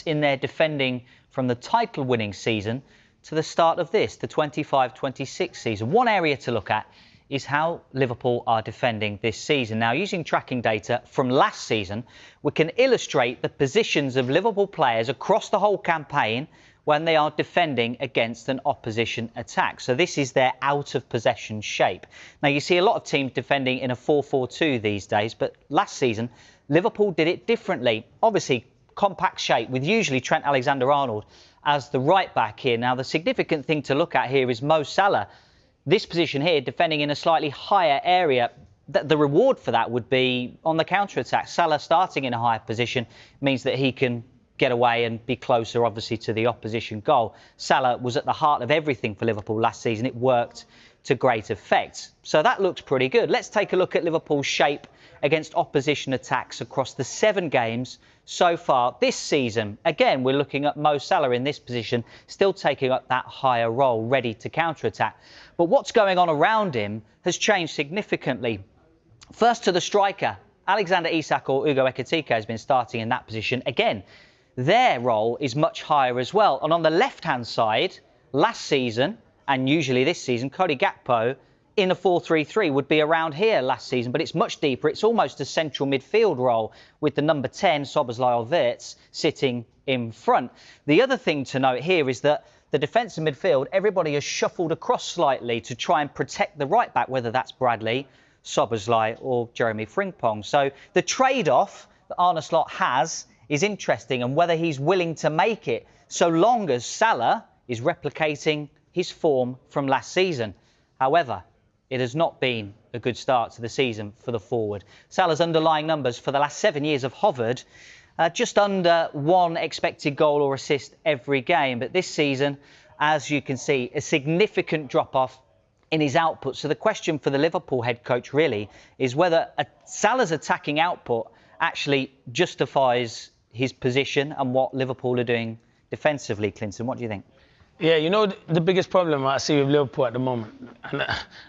in their defending from the title-winning season to the start of this, the 25-26 season. One area to look at is how Liverpool are defending this season. Now, using tracking data from last season, we can illustrate the positions of Liverpool players across the whole campaign when they are defending against an opposition attack. So this is their out-of-possession shape. Now, you see a lot of teams defending in a 4-4-2 these days, but last season, Liverpool did it differently. Obviously, compact shape with usually Trent Alexander-Arnold as the right-back here. Now, the significant thing to look at here is Mo Salah. This position here, defending in a slightly higher area, the reward for that would be on the counter-attack. Salah starting in a higher position means that he can get away and be closer, obviously, to the opposition goal. Salah was at the heart of everything for Liverpool last season. It worked to great effect. So that looks pretty good. Let's take a look at Liverpool's shape against opposition attacks across the 7 games so far this season. Again, we're looking at Mo Salah in this position, still taking up that higher role, ready to counter-attack. But what's going on around him has changed significantly. First to the striker, Alexander Isak or Ugo Ekitike has been starting in that position. Again, their role is much higher as well. And on the left-hand side, last season, and usually this season, Cody Gakpo in a 4-3-3 would be around here last season, but it's much deeper. It's almost a central midfield role with the number 10, Szoboszlai or Wirtz, sitting in front. The other thing to note here is that the defensive midfield, everybody has shuffled across slightly to try and protect the right-back, whether that's Bradley, Szoboszlai or Jeremy Frimpong. So the trade-off that Arne Slot has is interesting, and whether he's willing to make it so long as Salah is replicating his form from last season. However, it has not been a good start to the season for the forward. Salah's underlying numbers for the last 7 years have hovered just under 1 expected goal or assist every game. But this season, as you can see, a significant drop-off in his output. So the question for the Liverpool head coach really is whether Salah's attacking output actually justifies his position and what Liverpool are doing defensively. Clinton, what do you think? Yeah, you know, the biggest problem I see with Liverpool at the moment,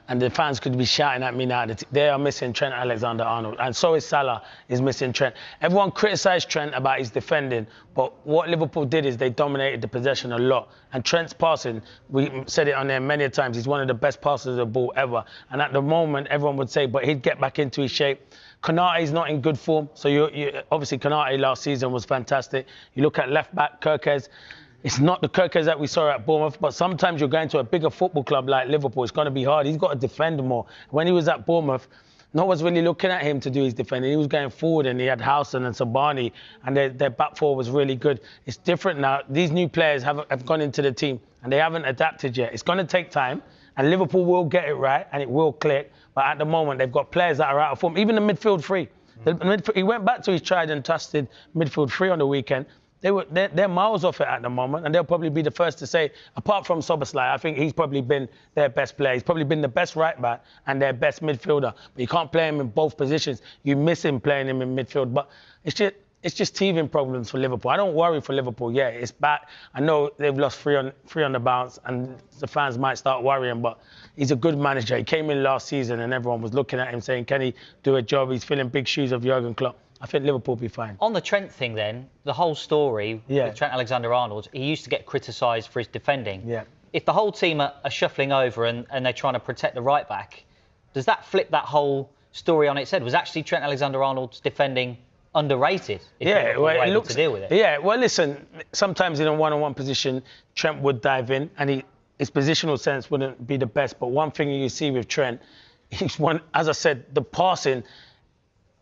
and the fans could be shouting at me now, that they are missing Trent Alexander-Arnold, and so is Salah is missing Trent. Everyone criticised Trent about his defending, but what Liverpool did is they dominated the possession a lot. And Trent's passing, we said it on there many times, he's one of the best passers of the ball ever. And at the moment, everyone would say, but he'd get back into his shape. Konate's not in good form, so obviously Konate last season was fantastic. You look at left-back, Kirkez. It's not the Kirkez that we saw at Bournemouth, but sometimes you're going to a bigger football club like Liverpool. It's going to be hard. He's got to defend more. When he was at Bournemouth, no one's really looking at him to do his defending. He was going forward, and he had Howson and Sabani, and their back four was really good. It's different now. These new players have gone into the team, and they haven't adapted yet. It's going to take time, and Liverpool will get it right, and it will click. But at the moment, they've got players that are out of form. Even the midfield three. He went back to his tried and trusted midfield three on the weekend. They're miles off it at the moment, and they'll probably be the first to say, apart from Szoboszlai, I think he's probably been their best player. He's probably been the best right-back and their best midfielder. But you can't play him in both positions. You miss him playing him in midfield. But it's just teething problems for Liverpool. I don't worry for Liverpool. Yeah, it's bad. I know they've lost three on the bounce, and the fans might start worrying, but he's a good manager. He came in last season, and everyone was looking at him saying, can he do a job? He's filling big shoes of Jurgen Klopp. I think Liverpool will be fine. On the Trent thing then, the whole story with Trent Alexander-Arnold, he used to get criticised for his defending. Yeah. If the whole team are shuffling over and they're trying to protect the right-back, does that flip that whole story on its head? Was actually Trent Alexander-Arnold's defending underrated? Yeah, well, it looks to deal with it. Yeah, well, listen, sometimes in a one-on-one position, Trent would dive in, and his positional sense wouldn't be the best. But one thing you see with Trent, as I said, the passing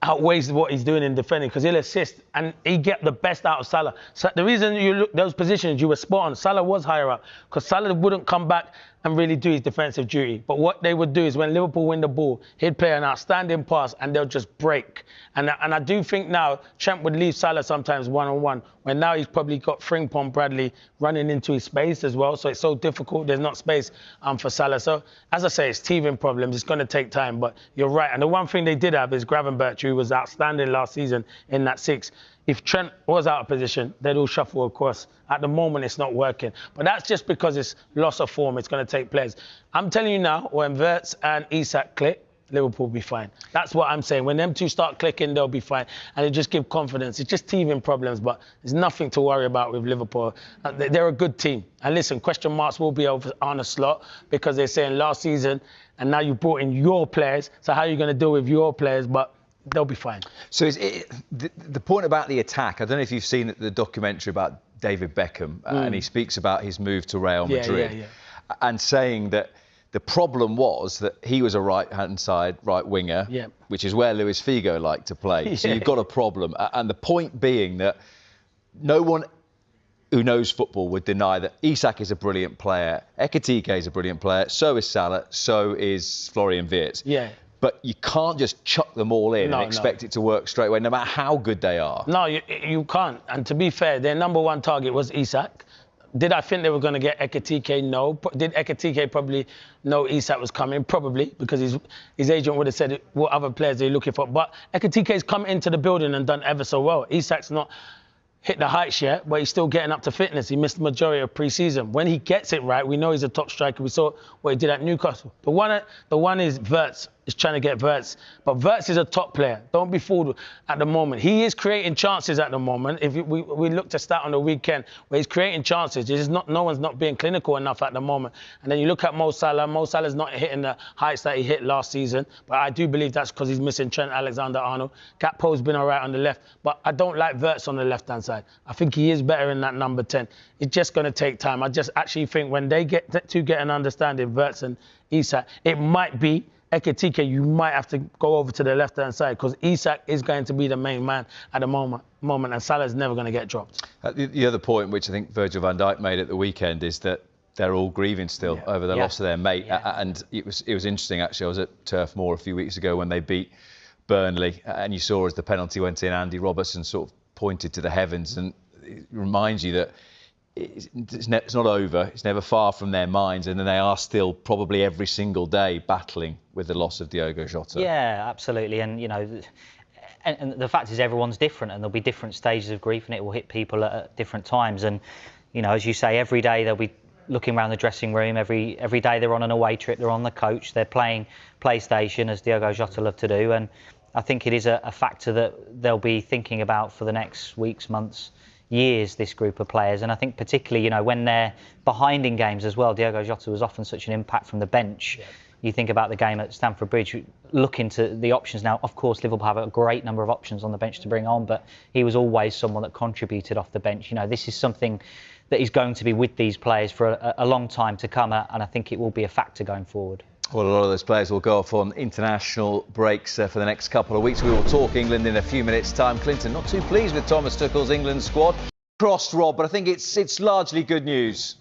outweighs what he's doing in defending, because he'll assist and he get the best out of Salah. So the reason you look those positions, you were spot on. Salah was higher up because Salah wouldn't come back and really do his defensive duty. But what they would do is when Liverpool win the ball, he'd play an outstanding pass and they'll just break. And I do think now Trent would leave Salah sometimes one-on-one, when now he's probably got Frimpong, Bradley running into his space as well. So it's so difficult. There's not space for Salah. So as I say, it's teething problems. It's going to take time, but you're right. And the one thing they did have is Gravenberch, who was outstanding last season in that 6. If Trent was out of position, they'd all shuffle across. At the moment, it's not working. But that's just because it's loss of form. It's going to take players. I'm telling you now, when Wirtz and Isak click, Liverpool will be fine. That's what I'm saying. When them two start clicking, they'll be fine. And it just gives confidence. It's just teething problems, but there's nothing to worry about with Liverpool. They're a good team. And listen, question marks will be over Arne Slot because they're saying last season, and now you brought in your players. So how are you going to deal with your players? But they'll be fine. So the point about the attack, I don't know if you've seen the documentary about David Beckham, and he speaks about his move to Real Madrid, and saying that the problem was that he was a right-hand side right winger, which is where Luis Figo liked to play. So you've got a problem. And the point being that no one who knows football would deny that Isak is a brilliant player, Ekitike is a brilliant player, so is Salah, so is Florian Wirtz. But you can't just chuck them all in and expect it to work straight away, no matter how good they are. No, you can't. And to be fair, their number one target was Isak. Did I think they were going to get Ekitike? No. Did Ekitike probably know Isak was coming? Probably, because his agent would have said what other players they're looking for. But Ekitike's come into the building and done ever so well. Isak's not hit the heights yet, but he's still getting up to fitness. He missed the majority of pre-season. When he gets it right, we know he's a top striker. We saw what he did at Newcastle. The one is Wirtz. Is trying to get Wirtz. But Wirtz is a top player. Don't be fooled at the moment. He is creating chances at the moment. If we look to start on the weekend where he's creating chances, no one's not being clinical enough at the moment. And then you look at Mo Salah. Mo Salah's not hitting the heights that he hit last season. But I do believe that's because he's missing Trent Alexander-Arnold. Gakpo's been all right on the left. But I don't like Wirtz on the left-hand side. I think he is better in that number 10. It's just going to take time. I just actually think when they get an understanding, Wirtz and Isak, it might be Ekitike, you might have to go over to the left-hand side because Isak is going to be the main man at the moment and Salah's never going to get dropped. The other point, which I think Virgil van Dijk made at the weekend, is that they're all grieving still over the loss of their mate. And it was interesting, actually. I was at Turf Moor a few weeks ago when they beat Burnley, and you saw as the penalty went in, Andy Robertson sort of pointed to the heavens, and it reminds you that it's not over. It's never far from their minds, and then they are still probably every single day battling with the loss of Diogo Jota. Yeah, absolutely. And you know, and the fact is everyone's different, and there'll be different stages of grief, and it will hit people at different times. And you know, as you say, every day they'll be looking around the dressing room. Every day they're on an away trip. They're on the coach. They're playing PlayStation, as Diogo Jota loved to do. And I think it is a factor that they'll be thinking about for the next weeks, months, years, this group of players. And I think particularly, you know, when they're behind in games as well, Diogo Jota was often such an impact from the bench. You think about the game at Stamford Bridge, look into the options now. Of course, Liverpool have a great number of options on the bench to bring on, but he was always someone that contributed off the bench. You know, this is something that is going to be with these players for a long time to come, and I think it will be a factor going forward. Well, a lot of those players will go off on international breaks for the next couple of weeks. We will talk England in a few minutes' time. Clinton, not too pleased with Thomas Tuchel's England squad. Crossed, Rob, but I think it's largely good news.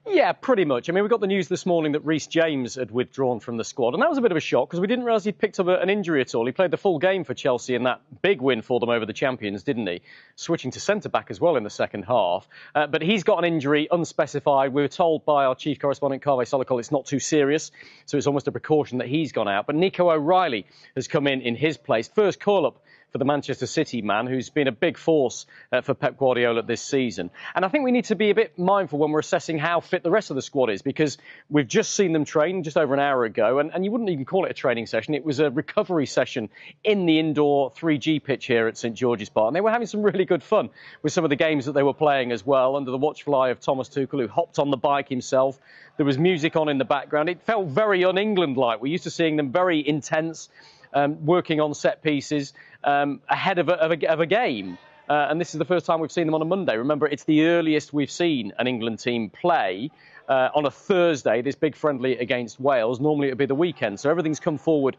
Yeah, pretty much. I mean, we got the news this morning that Reece James had withdrawn from the squad, and that was a bit of a shock because we didn't realise he'd picked up an injury at all. He played the full game for Chelsea in that big win for them over the champions, didn't he? Switching to centre-back as well in the second half. But he's got an injury, unspecified. We were told by our chief correspondent, Carve Solokol, it's not too serious, so it's almost a precaution that he's gone out. But Nico O'Reilly has come in his place. First call-up for the Manchester City man, who's been a big force for Pep Guardiola this season. And I think we need to be a bit mindful when we're assessing how fit the rest of the squad is, because we've just seen them train just over an hour ago, and you wouldn't even call it a training session. It was a recovery session in the indoor 3G pitch here at St George's Park. And they were having some really good fun with some of the games that they were playing as well, under the watchful eye of Thomas Tuchel, who hopped on the bike himself. There was music on in the background. It felt very un-England-like. We're used to seeing them very intense, working on set pieces ahead of a game. And this is the first time we've seen them on a Monday. Remember, it's the earliest we've seen an England team play on a Thursday, this big friendly against Wales. Normally it would be the weekend. So everything's come forward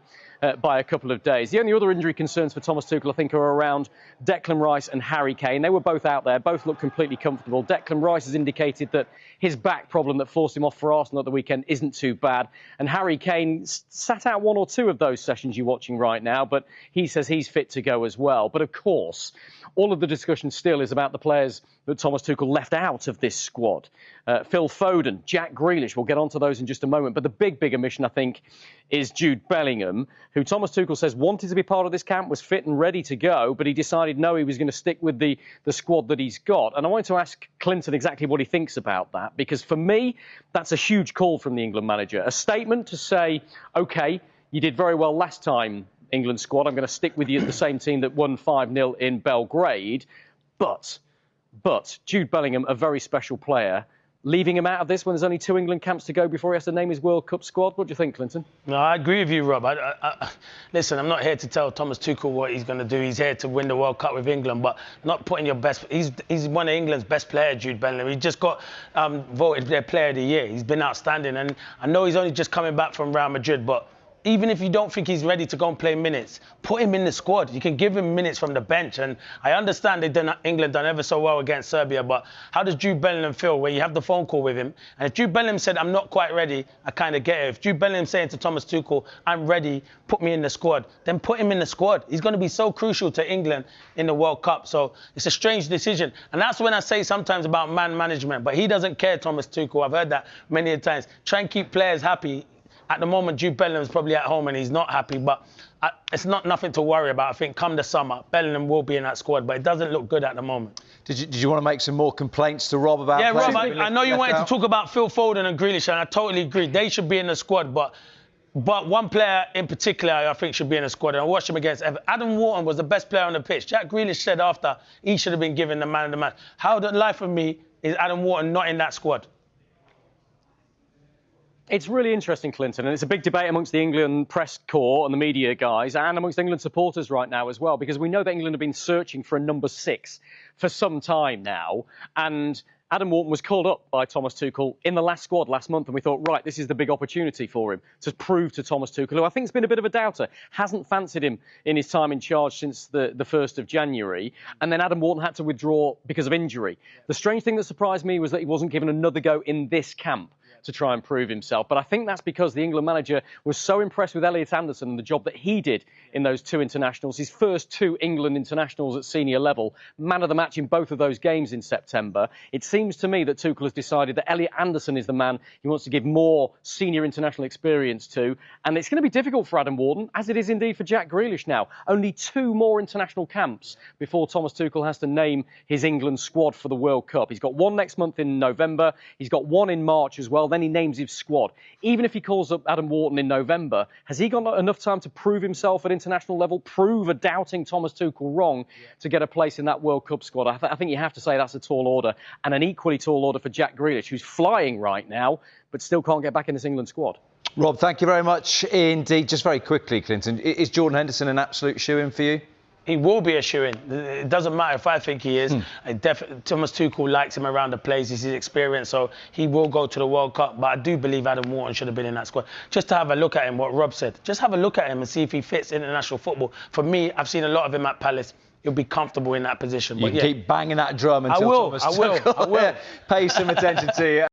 by a couple of days. The only other injury concerns for Thomas Tuchel, I think, are around Declan Rice and Harry Kane. They were both out there, both look completely comfortable. Declan Rice has indicated that his back problem that forced him off for Arsenal at the weekend isn't too bad. And Harry Kane sat out one or two of those sessions you're watching right now, but he says he's fit to go as well. But of course, all of the discussion still is about the players that Thomas Tuchel left out of this squad. Phil Foden England. Jack Grealish, we'll get onto those in just a moment. But the big omission, I think, is Jude Bellingham, who Thomas Tuchel says wanted to be part of this camp, was fit and ready to go, but he decided no, he was going to stick with the squad that he's got. And I wanted to ask Clinton exactly what he thinks about that, because for me, that's a huge call from the England manager. A statement to say, OK, you did very well last time, England squad. I'm going to stick with you at the same team that won 5-0 in Belgrade. But Jude Bellingham, a very special player, leaving him out of this when there's only 2 England camps to go before he has to name his World Cup squad. What do you think, Clinton? No, I agree with you, Rob. Listen, I'm not here to tell Thomas Tuchel what he's going to do. He's here to win the World Cup with England, but not putting your best... He's one of England's best players, Jude Bellingham. He just got voted their Player of the Year. He's been outstanding, and I know he's only just coming back from Real Madrid, but even if you don't think he's ready to go and play minutes, put him in the squad. You can give him minutes from the bench. And I understand England done ever so well against Serbia, but how does Jude Bellingham feel when you have the phone call with him? And if Jude Bellingham said, I'm not quite ready, I kind of get it. If Jude Bellingham saying to Thomas Tuchel, I'm ready, put me in the squad, then put him in the squad. He's going to be so crucial to England in the World Cup. So it's a strange decision. And that's when I say sometimes about man management. But he doesn't care, Thomas Tuchel. I've heard that many times. Try and keep players happy. At the moment, Jude Bellingham's probably at home and he's not happy, but it's nothing to worry about. I think come the summer, Bellingham will be in that squad, but it doesn't look good at the moment. Did you want to make some more complaints to Rob about... Yeah, Rob, I know you wanted to talk about Phil Foden and Grealish, and I totally agree. They should be in the squad, but one player in particular I think should be in the squad, and I watched him against Everton. Adam Wharton was the best player on the pitch. Jack Grealish said after he should have been given the man of the match. How the life of me is Adam Wharton not in that squad? It's really interesting, Clinton, and it's a big debate amongst the England press corps and the media guys and amongst England supporters right now as well, because we know that England have been searching for a number 6 for some time now, and Adam Wharton was called up by Thomas Tuchel in the last squad last month, and we thought, right, this is the big opportunity for him to prove to Thomas Tuchel, who I think has been a bit of a doubter, hasn't fancied him in his time in charge since the 1st of January, and then Adam Wharton had to withdraw because of injury. The strange thing that surprised me was that he wasn't given another go in this camp to try and prove himself. But I think that's because the England manager was so impressed with Elliot Anderson and the job that he did in those 2 internationals, his first 2 England internationals at senior level, man of the match in both of those games in September. It seems to me that Tuchel has decided that Elliot Anderson is the man he wants to give more senior international experience to. And it's going to be difficult for Adam Wharton, as it is indeed for Jack Grealish now. Only 2 more international camps before Thomas Tuchel has to name his England squad for the World Cup. He's got 1 next month in November. He's got 1 in March as well. Then he names his squad. Even if he calls up Adam Wharton in November, has he got enough time to prove himself at international level, prove a doubting Thomas Tuchel wrong to get a place in that World Cup squad? I think you have to say that's a tall order, and an equally tall order for Jack Grealish, who's flying right now, but still can't get back in this England squad. Rob, thank you very much indeed. Just very quickly, Clinton, is Jordan Henderson an absolute shoo-in for you? He will be a shoo-in. It doesn't matter if I think he is. Thomas Tuchel likes him around the place. He's his experience, so he will go to the World Cup. But I do believe Adam Wharton should have been in that squad. Just to have a look at him, what Rob said. Just have a look at him and see if he fits international football. For me, I've seen a lot of him at Palace. He'll be comfortable in that position. You keep banging that drum until I will. Thomas Tuchel I will. pays some attention to you.